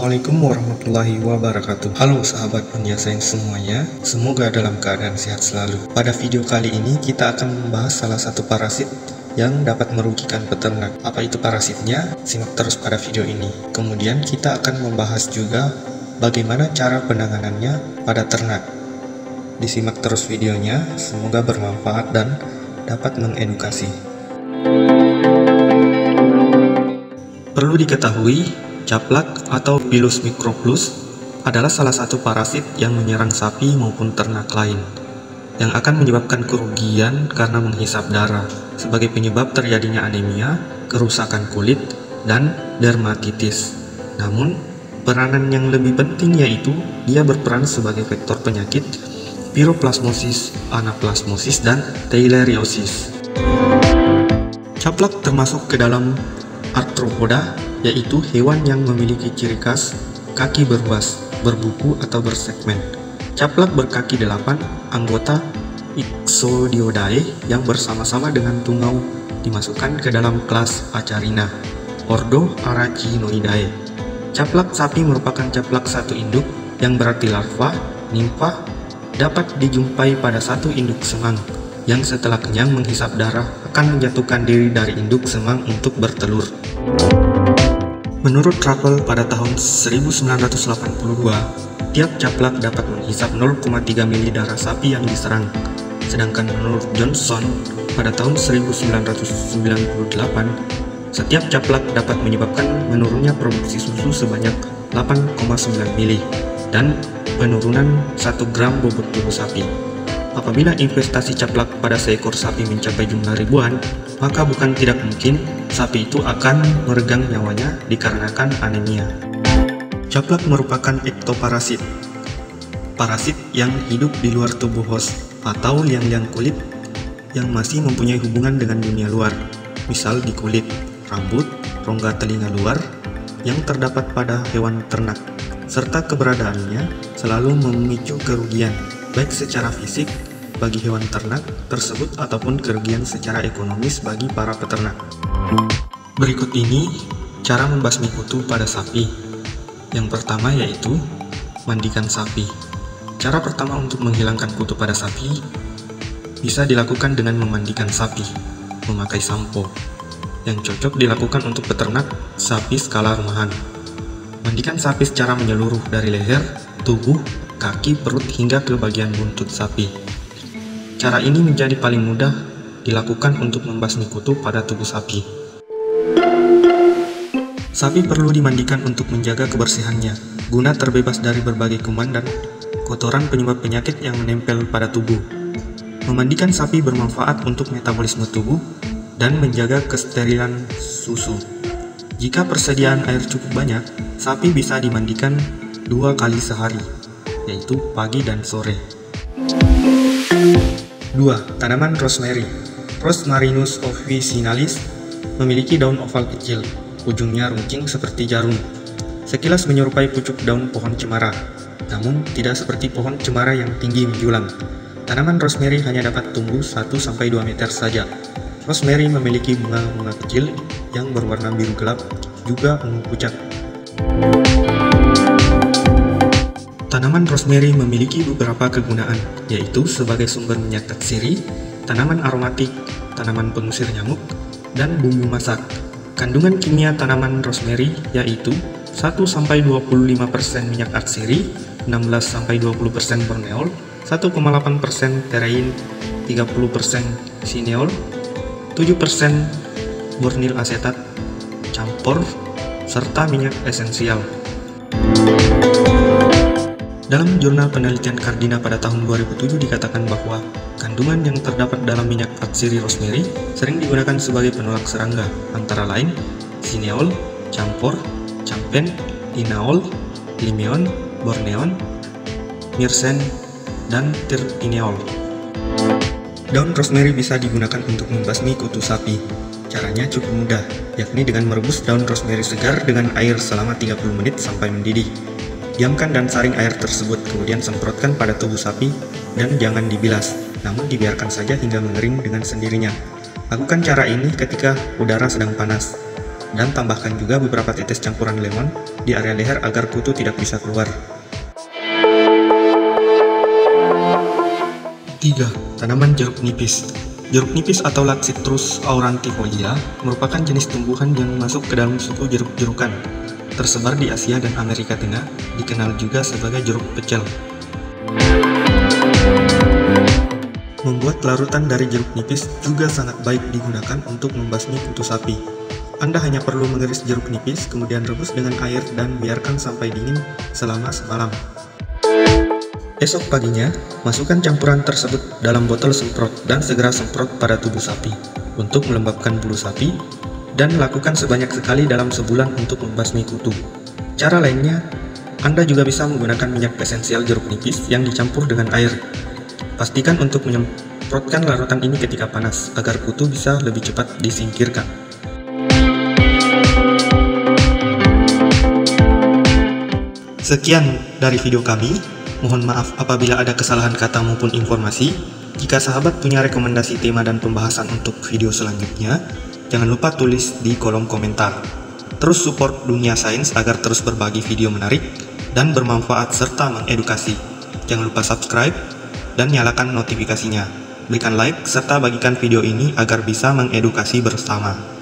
Assalamualaikum warahmatullahi wabarakatuh. Halo sahabat penjasa yang semuanya, semoga dalam keadaan sehat selalu. Pada video kali ini kita akan membahas salah satu parasit yang dapat merugikan peternak. Apa itu parasitnya? Simak terus pada video ini. Kemudian kita akan membahas juga bagaimana cara penanganannya pada ternak. Disimak terus videonya, semoga bermanfaat dan dapat mengedukasi. Perlu diketahui, caplak atau Pilus microplus adalah salah satu parasit yang menyerang sapi maupun ternak lain, yang akan menyebabkan kerugian karena menghisap darah, sebagai penyebab terjadinya anemia, kerusakan kulit, dan dermatitis. Namun, peranan yang lebih penting yaitu dia berperan sebagai vektor penyakit piroplasmosis, anaplasmosis, dan theileriosis. Caplak termasuk ke dalam arthropoda, yaitu hewan yang memiliki ciri khas kaki beruas, berbuku atau bersegmen. Caplak berkaki 8, anggota Ixodioidae yang bersama-sama dengan tungau dimasukkan ke dalam kelas Acarina, ordo Arachinoidae. Caplak sapi merupakan caplak satu induk yang berarti larva, nimfa, dapat dijumpai pada satu induk semang yang setelah kenyang menghisap darah akan menjatuhkan diri dari induk semang untuk bertelur. Menurut Truffle pada tahun 1982, tiap caplak dapat menghisap 0,3 mili darah sapi yang diserang. Sedangkan menurut Johnson pada tahun 1998, setiap caplak dapat menyebabkan menurunnya produksi susu sebanyak 8,9 mili dan penurunan 1 gram bobot tubuh sapi. Apabila investasi caplak pada seekor sapi mencapai jumlah ribuan, maka bukan tidak mungkin sapi itu akan meregang nyawanya dikarenakan anemia. Caplak merupakan ektoparasit, parasit yang hidup di luar tubuh host atau liang-liang kulit yang masih mempunyai hubungan dengan dunia luar, misal di kulit, rambut, rongga telinga luar yang terdapat pada hewan ternak, serta keberadaannya selalu memicu kerugian, baik secara fisik bagi hewan ternak tersebut ataupun kerugian secara ekonomis bagi para peternak. Berikut ini cara membasmi kutu pada sapi. Yang pertama yaitu mandikan sapi. Cara pertama untuk menghilangkan kutu pada sapi bisa dilakukan dengan memandikan sapi, memakai sampo, yang cocok dilakukan untuk peternak sapi skala rumahan. Mandikan sapi secara menyeluruh dari leher, tubuh, kaki, perut hingga ke bagian buntut sapi. Cara ini menjadi paling mudah dilakukan untuk membasmi kutu pada tubuh sapi. Sapi perlu dimandikan untuk menjaga kebersihannya, guna terbebas dari berbagai kuman dan kotoran penyebab penyakit yang menempel pada tubuh. Memandikan sapi bermanfaat untuk metabolisme tubuh dan menjaga kesterilan susu. Jika persediaan air cukup banyak, sapi bisa dimandikan 2 kali sehari, yaitu pagi dan sore. 2. Tanaman rosemary. Rosmarinus officinalis memiliki daun oval kecil, ujungnya runcing seperti jarum. Sekilas menyerupai pucuk daun pohon cemara, namun tidak seperti pohon cemara yang tinggi menjulang. Tanaman rosemary hanya dapat tumbuh 1-2 meter saja. Rosemary memiliki bunga-bunga kecil yang berwarna biru gelap, juga ungu pucat. Tanaman rosemary memiliki beberapa kegunaan, yaitu sebagai sumber minyak tatsiri, tanaman aromatik, tanaman pengusir nyamuk, dan bumbu masak. Kandungan kimia tanaman rosemary yaitu 1-25% minyak tatsiri, 16-20% borneol, 1,8% terein, 30% sineol, 7% bornil asetat campur, serta minyak esensial. Dalam jurnal penelitian Cardina pada tahun 2007 dikatakan bahwa kandungan yang terdapat dalam minyak tatsiri rosemary sering digunakan sebagai penolak serangga, antara lain sineol, campur, campen, linalool, limeon, borneon, myrcen, dan terpineol. Daun rosemary bisa digunakan untuk membasmi kutu sapi. Caranya cukup mudah, yakni dengan merebus daun rosemary segar dengan air selama 30 menit sampai mendidih. Diamkan dan saring air tersebut, kemudian semprotkan pada tubuh sapi dan jangan dibilas, namun dibiarkan saja hingga mengering dengan sendirinya. Lakukan cara ini ketika udara sedang panas. dan tambahkan juga beberapa tetes campuran lemon di area leher agar kutu tidak bisa keluar. 3. Tanaman jeruk nipis. Jeruk nipis atau Laxitrus aurantifolia merupakan jenis tumbuhan yang masuk ke dalam suku jeruk-jerukan, tersebar di Asia dan Amerika Tengah, dikenal juga sebagai jeruk pecel. Membuat larutan dari jeruk nipis juga sangat baik digunakan untuk membasmi kutu sapi. Anda hanya perlu mengiris jeruk nipis, kemudian rebus dengan air dan biarkan sampai dingin selama semalam. Esok paginya, masukkan campuran tersebut dalam botol semprot dan segera semprot pada tubuh sapi untuk melembabkan bulu sapi, dan lakukan sebanyak sekali dalam sebulan untuk membasmi kutu. Cara lainnya, Anda juga bisa menggunakan minyak esensial jeruk nipis yang dicampur dengan air. Pastikan untuk menyemprotkan larutan ini ketika panas, agar kutu bisa lebih cepat disingkirkan. Sekian dari video kami. Mohon maaf apabila ada kesalahan kata maupun informasi. Jika sahabat punya rekomendasi tema dan pembahasan untuk video selanjutnya, jangan lupa tulis di kolom komentar. Terus support Dunia Sains agar terus berbagi video menarik dan bermanfaat serta mengedukasi. Jangan lupa subscribe dan nyalakan notifikasinya. Berikan like serta bagikan video ini agar bisa mengedukasi bersama.